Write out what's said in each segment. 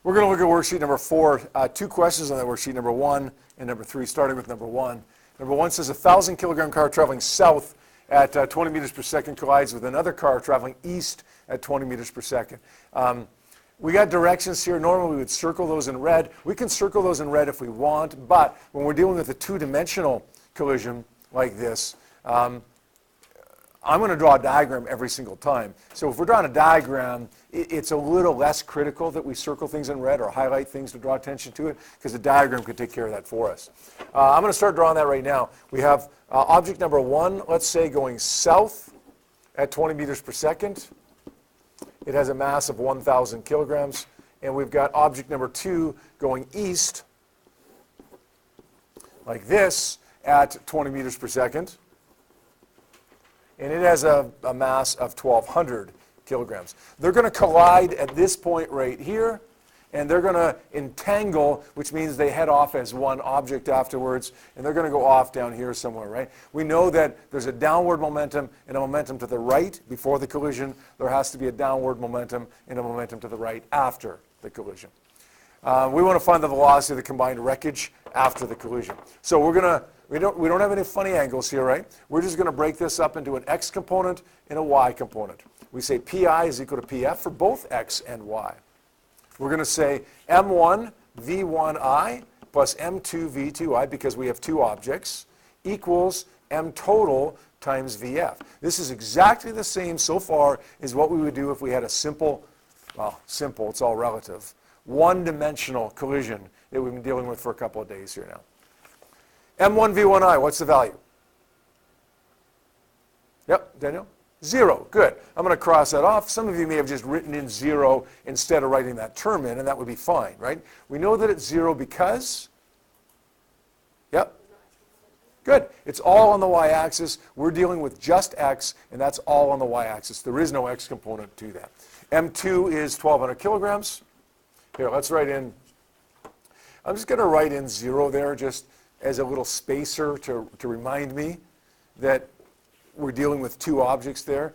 We're going to look at worksheet number 4. 2 questions on that worksheet, number 1 and number 3, starting with number 1. Number 1 says a 1,000-kilogram car traveling south at 20 meters per second collides with another car traveling east at 20 meters per second. We got directions here. Normally we would circle those in red. We can circle those in red if we want, but when we're dealing with a two-dimensional collision like this, I'm going to draw a diagram every single time. So if we're drawing a diagram, it's a little less critical that we circle things in red or highlight things to draw attention to it, because the diagram could take care of that for us. I'm going to start drawing that right now. We have object number 1, let's say, going south at 20 meters per second. It has a mass of 1,000 kilograms. And we've got object number 2 going east, like this, at 20 meters per second. And it has a mass of 1,200 kilograms. They're going to collide at this point right here, and they're going to entangle, which means they head off as one object afterwards, and they're going to go off down here somewhere, right? We know that there's a downward momentum and a momentum to the right before the collision. There has to be a downward momentum and a momentum to the right after the collision. We want to find the velocity of the combined wreckage after the collision. So we don't have any funny angles here, right? We're just going to break this up into an x component and a y component. We say pi is equal to pf for both x and y. We're going to say m1 v1i plus m2 v2i, because we have two objects, equals m total times vf. This is exactly the same so far as what we would do if we had a simple, it's all relative, one-dimensional collision that we've been dealing with for a couple of days here now. M1 V1I, what's the value? Yep, Daniel? 0. Good. I'm going to cross that off. Some of you may have just written in 0 instead of writing that term in, and that would be fine, right? We know that it's 0 because, yep, good. It's all on the y-axis. We're dealing with just x, and that's all on the y-axis. There is no x component to that. M2 is 1,200 kilograms. Here, let's write in, I'm just going to write in 0 there just as a little spacer to remind me that we're dealing with two objects there.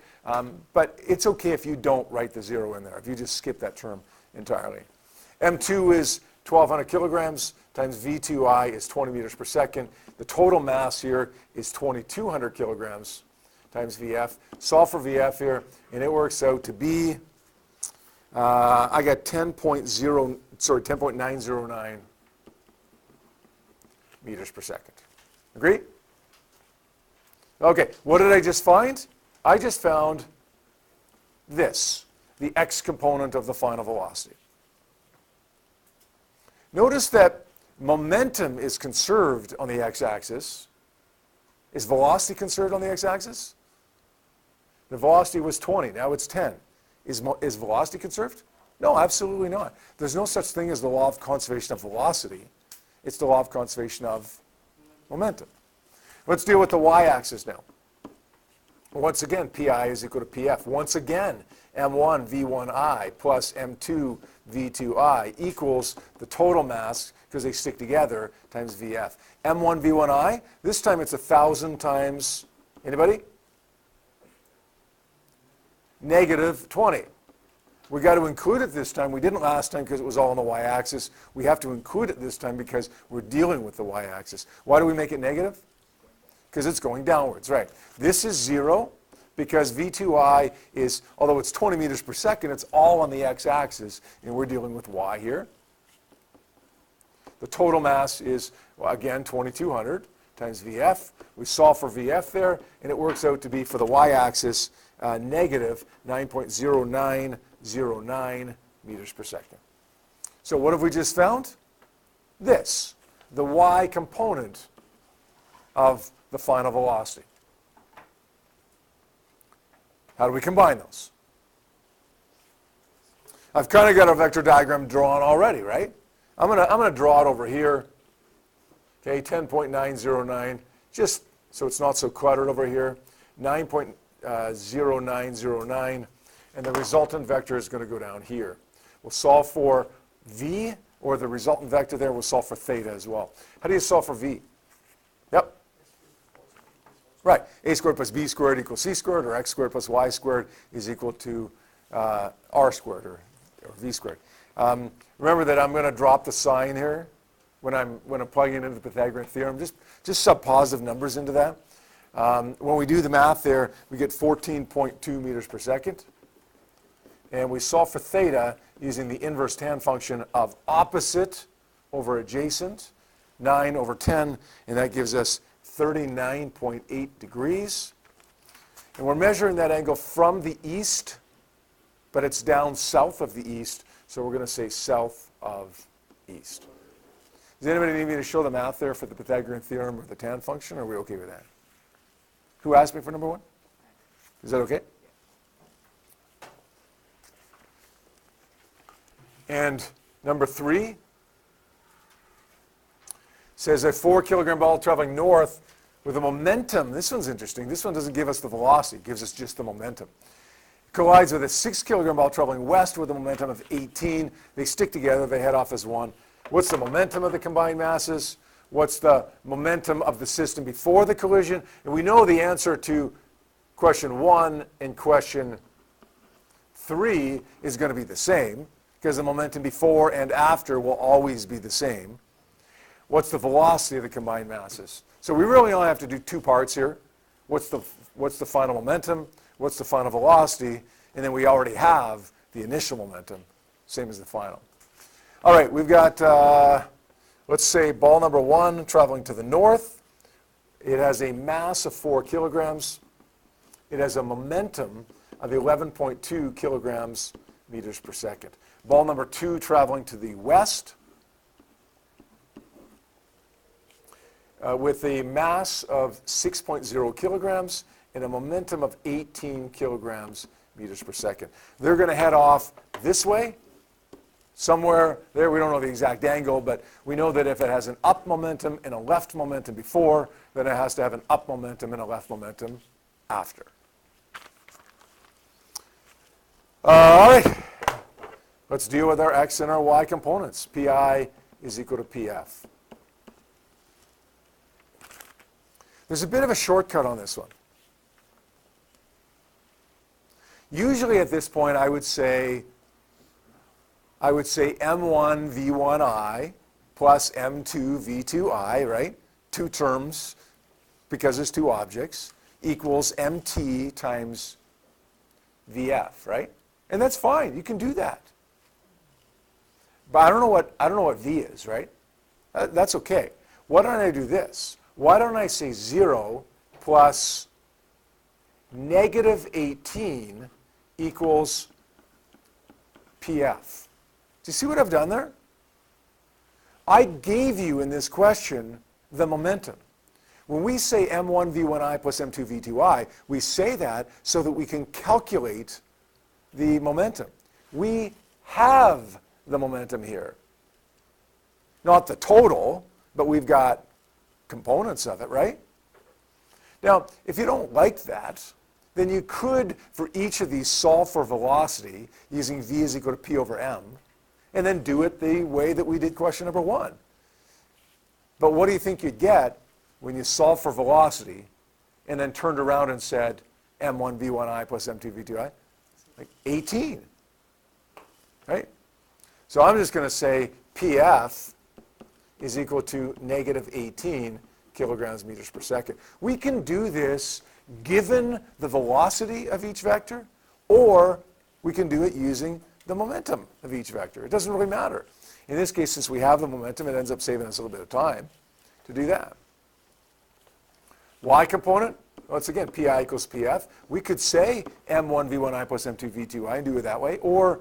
But it's okay if you don't write the 0 in there, if you just skip that term entirely. M2 is 1,200 kilograms times V2I is 20 meters per second. The total mass here is 2,200 kilograms times VF. Solve for VF here, and it works out to be, I got 10.909 meters per second. Agree? Okay, what did I just find? I just found this, the x component of the final velocity. Notice that momentum is conserved on the x-axis. Is velocity conserved on the x-axis? The velocity was 20, now it's 10. Is velocity conserved? No, absolutely not. There's no such thing as the law of conservation of velocity. It's the law of conservation of momentum. Let's deal with the y-axis now. Once again, pi is equal to pf. Once again, m1 v1i plus m2 v2i equals the total mass, because they stick together, times vf. m1 v1i, this time it's 1,000 times, anybody? Negative 20. We got to include it this time. We didn't last time because it was all on the y-axis. We have to include it this time because we're dealing with the y-axis. Why do we make it negative? Because it's going downwards, right? This is 0 because v2i is, although it's 20 meters per second, it's all on the x-axis, and we're dealing with y here. The total mass is, well, again, 2,200 times vf. We solve for vf there, and it works out to be, for the y-axis, negative 9.0909 meters per second. So what have we just found? This, the y component of the final velocity. How do we combine those? I've kind of got a vector diagram drawn already, right? I'm gonna draw it over here. Okay, 10.909, just so it's not so cluttered over here. 9.0909, and the resultant vector is going to go down here. We'll solve for v, or the resultant vector there, we'll solve for theta as well. How do you solve for v? Yep. Right, a squared plus b squared equals c squared, or x squared plus y squared is equal to r squared, or v squared. Remember that I'm going to drop the sign here when I'm plugging into the Pythagorean theorem. Just sub positive numbers into that. When we do the math there, we get 14.2 meters per second. And we solve for theta using the inverse tan function of opposite over adjacent, 9 over 10, and that gives us 39.8 degrees. And we're measuring that angle from the east, but it's down south of the east, so we're going to say south of east. Does anybody need me to show the math there for the Pythagorean theorem or the tan function, or are we okay with that? Who asked me for number 1? Is that okay? And number 3 says a 4 kilogram ball traveling north with a momentum. This one's interesting. This one doesn't give us the velocity. It gives us just the momentum. Collides with a 6 kilogram ball traveling west with a momentum of 18. They stick together. They head off as one. What's the momentum of the combined masses? What's the momentum of the system before the collision? And we know the answer to question 1 and question 3 is going to be the same, because the momentum before and after will always be the same. What's the velocity of the combined masses? So we really only have to do 2 parts here. What's the final momentum? What's the final velocity? And then we already have the initial momentum, same as the final. All right, we've got, let's say, ball number 1 traveling to the north. It has a mass of 4 kilograms. It has a momentum of 11.2 kilograms meters per second. Ball number 2 traveling to the west with a mass of 6.0 kilograms and a momentum of 18 kilograms meters per second. They're going to head off this way, somewhere there. We don't know the exact angle, but we know that if it has an up momentum and a left momentum before, then it has to have an up momentum and a left momentum after. All right. Let's deal with our x and our y components. Pi is equal to Pf. There's a bit of a shortcut on this one. Usually at this point I would say m1 v1i plus m2 v2i, right? 2 terms because there's 2 objects equals mt times vf, right? And that's fine. You can do that. But I don't know what v is, right? That's okay. Why don't I do this? Why don't I say 0 plus negative 18 equals Pf? Do you see what I've done there? I gave you in this question the momentum. When we say m1 v1i plus m2 v2i, we say that so that we can calculate the momentum. We have the momentum here. Not the total, but we've got components of it, right? Now, if you don't like that, then you could, for each of these, solve for velocity using v is equal to p over m, and then do it the way that we did question number 1. But what do you think you'd get when you solve for velocity and then turned around and said m1 v1i plus m2 v2i? Like 18, right? So I'm just going to say Pf is equal to negative 18 kilograms meters per second. We can do this given the velocity of each vector, or we can do it using the momentum of each vector. It doesn't really matter. In this case, since we have the momentum, it ends up saving us a little bit of time to do that. Y component, once again, Pi equals Pf. We could say m1 v1i plus m2 v2i and do it that way, or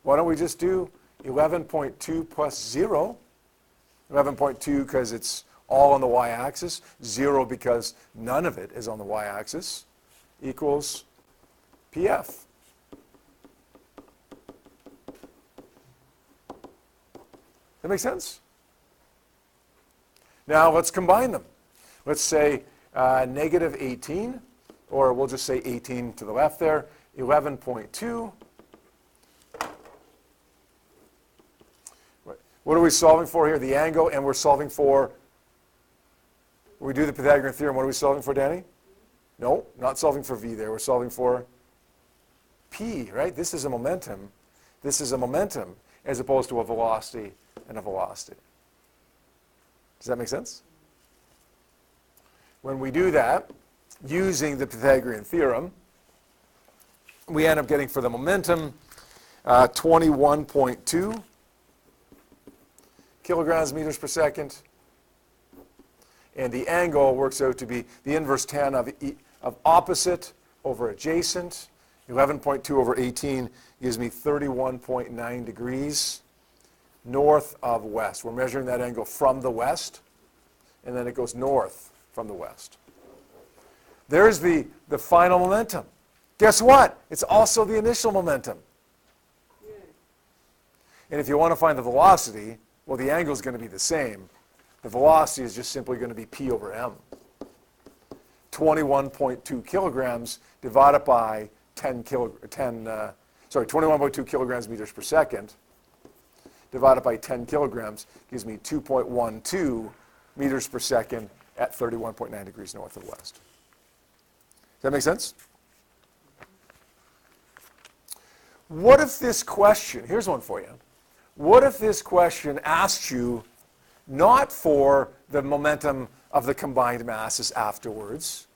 why don't we just do 11.2 plus 0, 11.2 because it's all on the y-axis, 0 because none of it is on the y-axis, equals Pf. That make sense? Now let's combine them. Let's say negative 18, or we'll just say 18 to the left there, 11.2. What are we solving for here? The angle, and we're solving for, when we do the Pythagorean theorem, what are we solving for, Danny? No, not solving for v there. We're solving for p, right? This is a momentum. This is a momentum. as opposed to a velocity and a velocity. Does that make sense? When we do that, using the Pythagorean theorem, we end up getting for the momentum 21.2 kilograms meters per second. And the angle works out to be the inverse tan of opposite over adjacent. 11.2 over 18 gives me 31.9 degrees north of west. We're measuring that angle from the west, and then it goes north from the west. There's the final momentum. Guess what? It's also the initial momentum. And if you want to find the velocity, well, the angle is going to be the same. The velocity is just simply going to be p over m. 21.2 kilograms divided by 21.2 kilograms meters per second divided by 10 kilograms gives me 2.12 meters per second at 31.9 degrees north of west. Does that make sense? What if this question, here's one for you. What if this question asked you not for the momentum of the combined masses afterwards?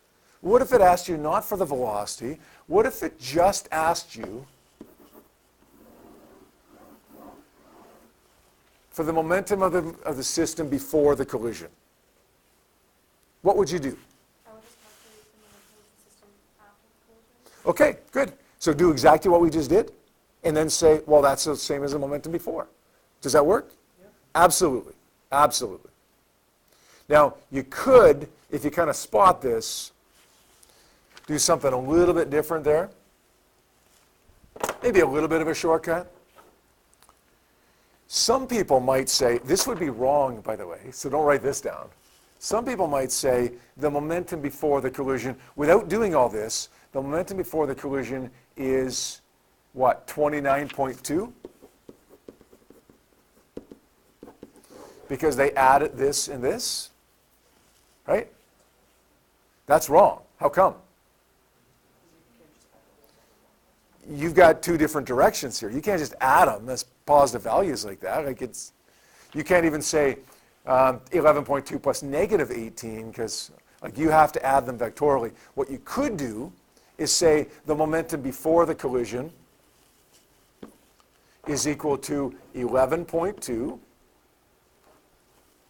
What if it asked you not for the velocity? What if it just asked you for the momentum of the system before the collision? What would you do? I would just calculate the momentum of the system after the collision. Okay, good. So do exactly what we just did, and then say, well, that's the same as the momentum before. Does that work? Yeah. Absolutely. Absolutely. Now, you could, if you kind of spot this, do something a little bit different there. Maybe a little bit of a shortcut. Some people might say, this would be wrong, by the way, so don't write this down. Some people might say the momentum before the collision, without doing all this, the momentum before the collision is, what, 29.2? Because they added this and this, right? That's wrong. How come? You've got two different directions here. You can't just add them as positive values like that. Like you can't even say 11.2 plus negative 18 because like you have to add them vectorially. What you could do is say the momentum before the collision is equal to 11.2.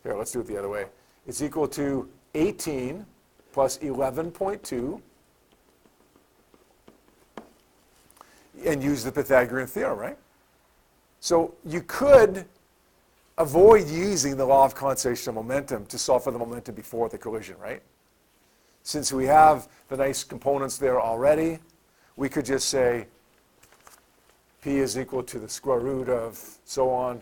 Here, let's do it the other way. It's equal to 18 plus 11.2 and use the Pythagorean theorem, right? So you could avoid using the law of conservation of momentum to solve for the momentum before the collision, right? Since we have the nice components there already, we could just say P is equal to the square root of so on.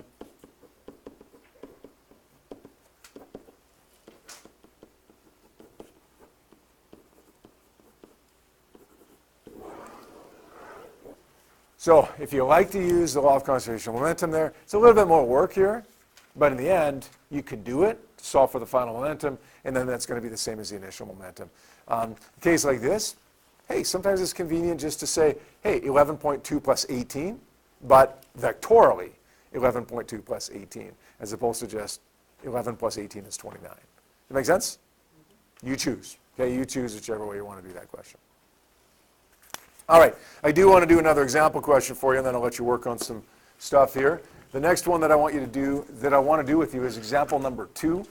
So if you like to use the law of conservation of momentum there, it's a little bit more work here, but in the end, you can do it to solve for the final momentum, and then that's going to be the same as the initial momentum. In a case like this, hey, sometimes it's convenient just to say, hey, 11.2 plus 18, but vectorially 11.2 plus 18, as opposed to just 11 plus 18 is 29. Does that make sense? You choose. Okay, you choose whichever way you want to do that question. All right, I do want to do another example question for you, and then I'll let you work on some stuff here. The next one that I want to do with you is example number 2.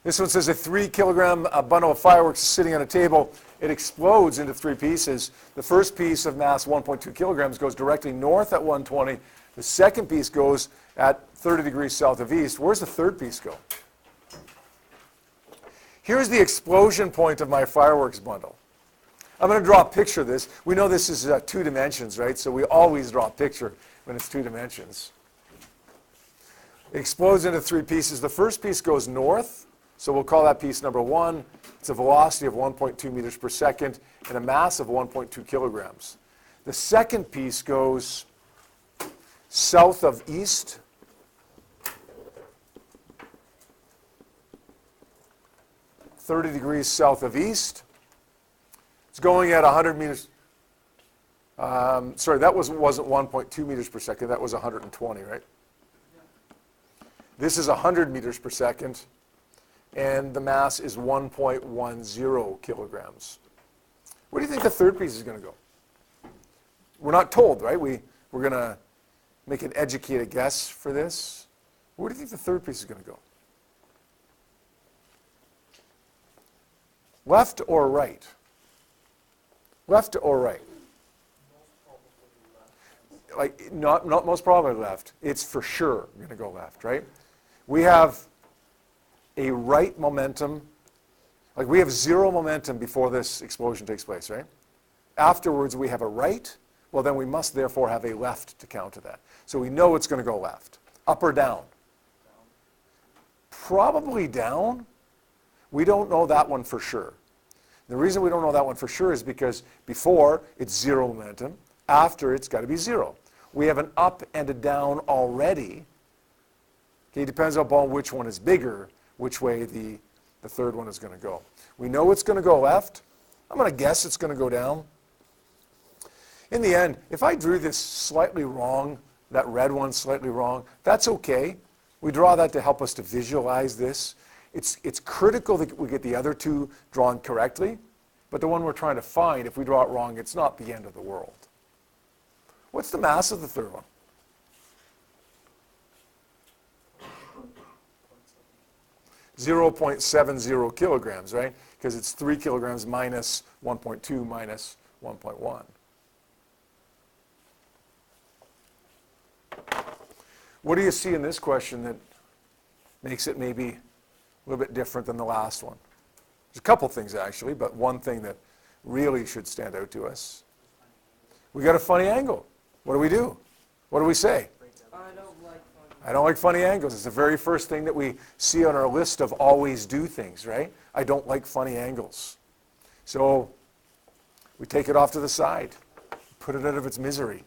This one says a 3 kilogram bundle of fireworks is sitting on a table. It explodes into 3 pieces. The first piece of mass, 1.2 kilograms, goes directly north at 120. The second piece goes at 30 degrees south of east. Where's the third piece go? Here's the explosion point of my fireworks bundle. I'm going to draw a picture of this. We know this is 2 dimensions, right? So we always draw a picture when it's 2 dimensions. It explodes into 3 pieces. The first piece goes north, so we'll call that piece number 1. It's a velocity of 1.2 meters per second and a mass of 1.2 kilograms. The second piece goes south of east. .30 degrees south of east. It's going at 100 meters. Sorry, that wasn't 1.2 meters per second. That was 120, right? This is 100 meters per second, and the mass is 1.10 kilograms. Where do you think the third piece is going to go? We're not told, right? We're going to make an educated guess for this. Where do you think the third piece is going to go? Left or right? Left or right? Like, not most probably left. It's for sure going to go left, right? We have a right momentum. Like, we have zero momentum before this explosion takes place, right? Afterwards, we have a right. Well, then we must therefore have a left to counter that. So we know it's going to go left. Up or down? Probably down. We don't know that one for sure. The reason we don't know that one for sure is because before, it's zero momentum. After, it's got to be zero. We have an up and a down already. Okay, it depends upon which one is bigger, which way the third one is going to go. We know it's going to go left. I'm going to guess it's going to go down. In the end, if I drew this slightly wrong, that red one slightly wrong, that's okay. We draw that to help us to visualize this. It's critical that we get the other two drawn correctly, but the one we're trying to find, if we draw it wrong, it's not the end of the world. What's the mass of the third one? .70 kilograms, right? Because it's 3 kilograms minus 1.2 minus 1.1. What do you see in this question that makes it maybe a little bit different than the last one? There's a couple things actually, but one thing that really should stand out to us. We got a funny angle. What do? What do we say? I don't like funny angles. It's the very first thing that we see on our list of always do things, right? I don't like funny angles. So we take it off to the side, put it out of its misery.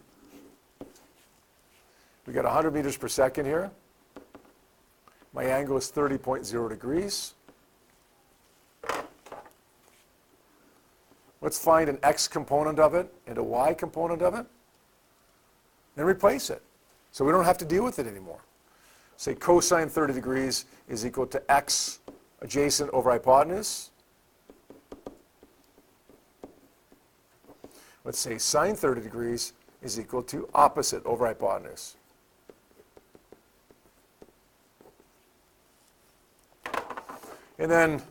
We got 100 meters per second here. My angle is 30.0 degrees. Let's find an x component of it and a y component of it, and replace it. So we don't have to deal with it anymore. Say cosine 30 degrees is equal to x adjacent over hypotenuse. Let's say sine 30 degrees is equal to opposite over hypotenuse. And then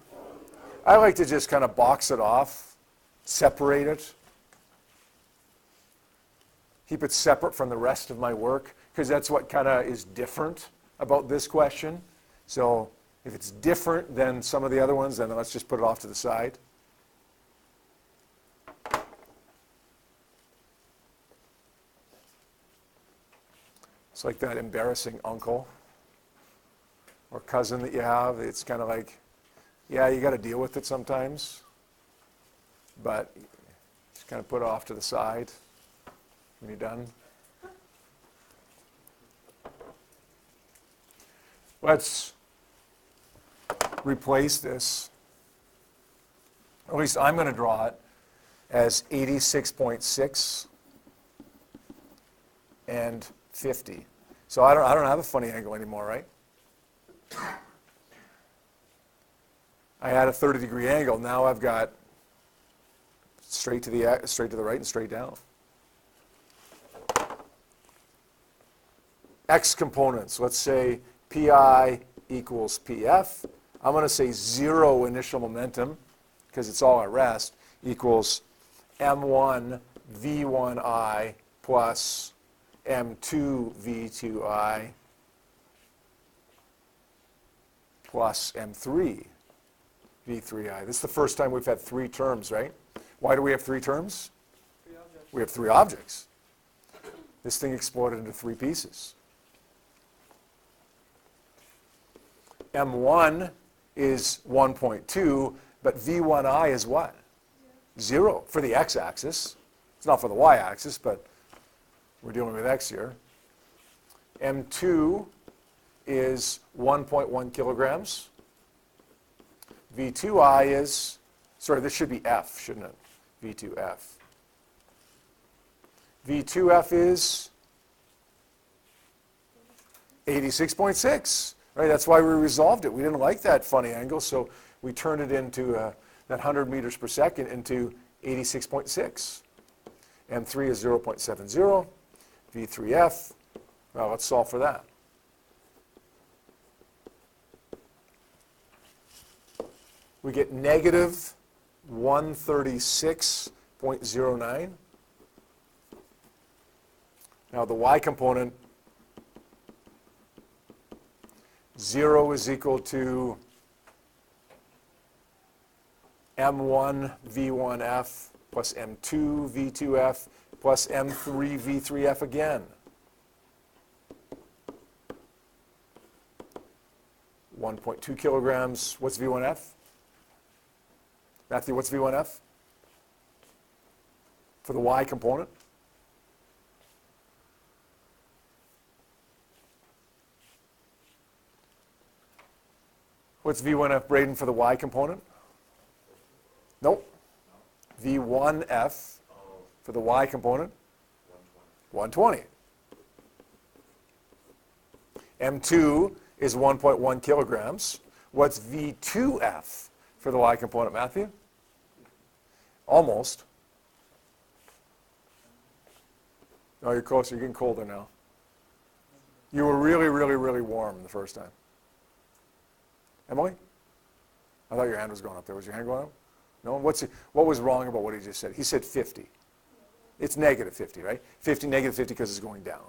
I like to just kind of box it off, separate it, keep it separate from the rest of my work, because that's what kind of is different about this question. So if it's different than some of the other ones, then let's just put it off to the side. It's like that embarrassing uncle or cousin that you have. It's kind of like, yeah, you got to deal with it sometimes, but just kind of put it off to the side when you're done. Let's replace this. At least I'm going to draw it as 86.6 and 50. So I don't have a funny angle anymore, right? I had a 30-degree angle. Now I've got straight to the right and straight down. X components. Let's say Pi equals Pf. I'm going to say 0 initial momentum, because it's all at rest, equals m1 v1i plus m2 v2i plus m3 v3i. This is the first time we've had 3 terms, right? Why do we have 3 terms? 3 objects. We have 3 objects. This thing exploded into 3 pieces. M1 is 1.2, but V1I is what? 0 for the x-axis. It's not for the y-axis, but we're dealing with x here. M2 is 1.1 kilograms. V2I is, sorry, this should be F, shouldn't it? V2F. V2F is 86.6, right? That's why we resolved it. We didn't like that funny angle, so we turned it into that 100 meters per second into 86.6. M3 is 0.70. V3F, well, let's solve for that. We get negative 136.09. Now the y component, 0 is equal to M1 V1F plus M2 V2F plus M3 V3F again. 1.2 kilograms. What's V1F? Matthew, what's V1F? For the y component? What's V1F, Braden, for the y component? Nope. V1F for the y component? 120. M2 is 1.1 kilograms. What's V2F for the y component, Matthew? Almost. No, you're closer. You're getting colder now. You were really, really, really warm the first time. Emily? I thought your hand was going up there. Was your hand going up? No? What was wrong about what he just said? He said 50. It's negative 50, right? 50, negative 50 because it's going down.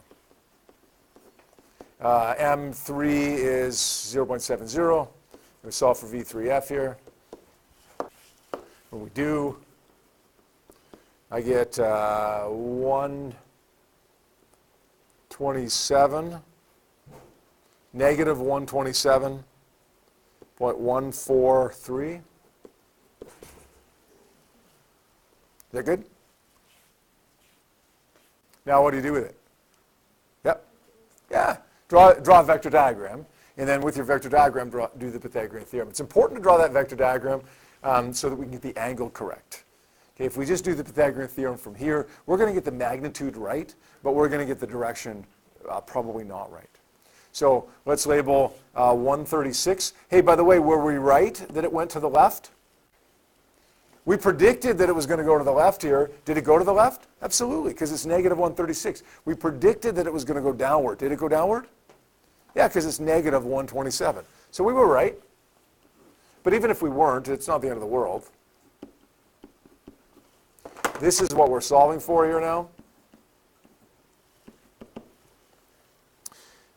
M3 is 0.70. We solve for V3F here. When we do, I get 127, negative 127.143. Is that good? Now what do you do with it? Yep. Yeah. Draw a vector diagram, and then with your vector diagram, do the Pythagorean theorem. It's important to draw that vector diagram so that we can get the angle correct. Okay, if we just do the Pythagorean theorem from here, we're going to get the magnitude right, but we're going to get the direction probably not right. So let's label 136. Hey, by the way, were we right that it went to the left? We predicted that it was going to go to the left here. Did it go to the left? Absolutely, because it's negative 136. We predicted that it was going to go downward. Did it go downward? Yeah, because it's negative 127. So we were right. But even if we weren't, it's not the end of the world. This is what we're solving for here now.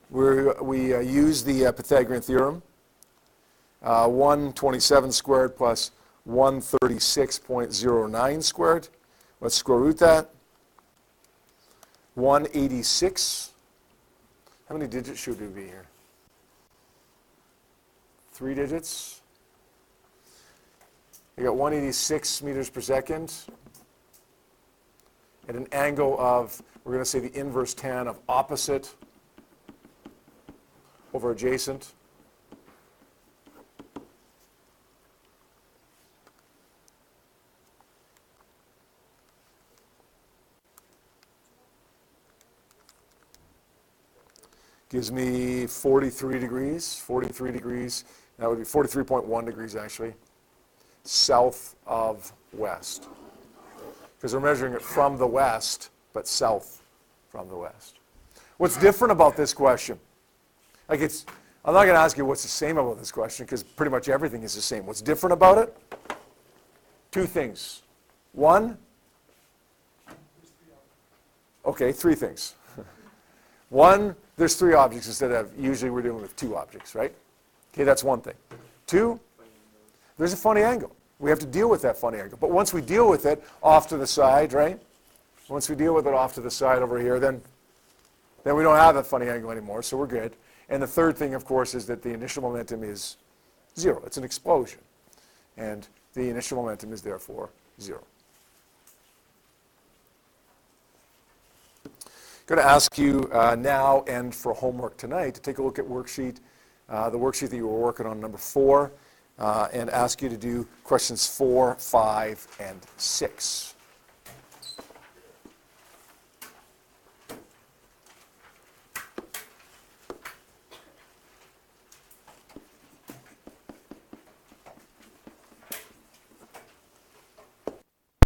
We use the Pythagorean theorem. 127 squared plus 136.09 squared. Let's square root that. 186. How many digits should it be here? 3 digits. You got 186 meters per second at an angle of, we're going to say the inverse tan of opposite over adjacent. Gives me 43 degrees. 43 degrees. That would be 43.1 degrees actually, south of west. Because we're measuring it from the west, but south from the west. What's different about this question? I'm not going to ask you what's the same about this question, because pretty much everything is the same. What's different about it? 2 things. 1, okay, 3 things. 1, there's 3 objects instead of, usually we're dealing with 2 objects, right? Okay, that's 1 thing. 2, there's a funny angle. We have to deal with that funny angle. But once we deal with it off to the side, right? Once we deal with it off to the side over here, then we don't have that funny angle anymore, so we're good. And the third thing, of course, is that the initial momentum is 0. It's an explosion. And the initial momentum is therefore 0. I'm going to ask you now and for homework tonight to take a look at the worksheet that you were working on, number 4, and ask you to do questions 4, 5, and 6.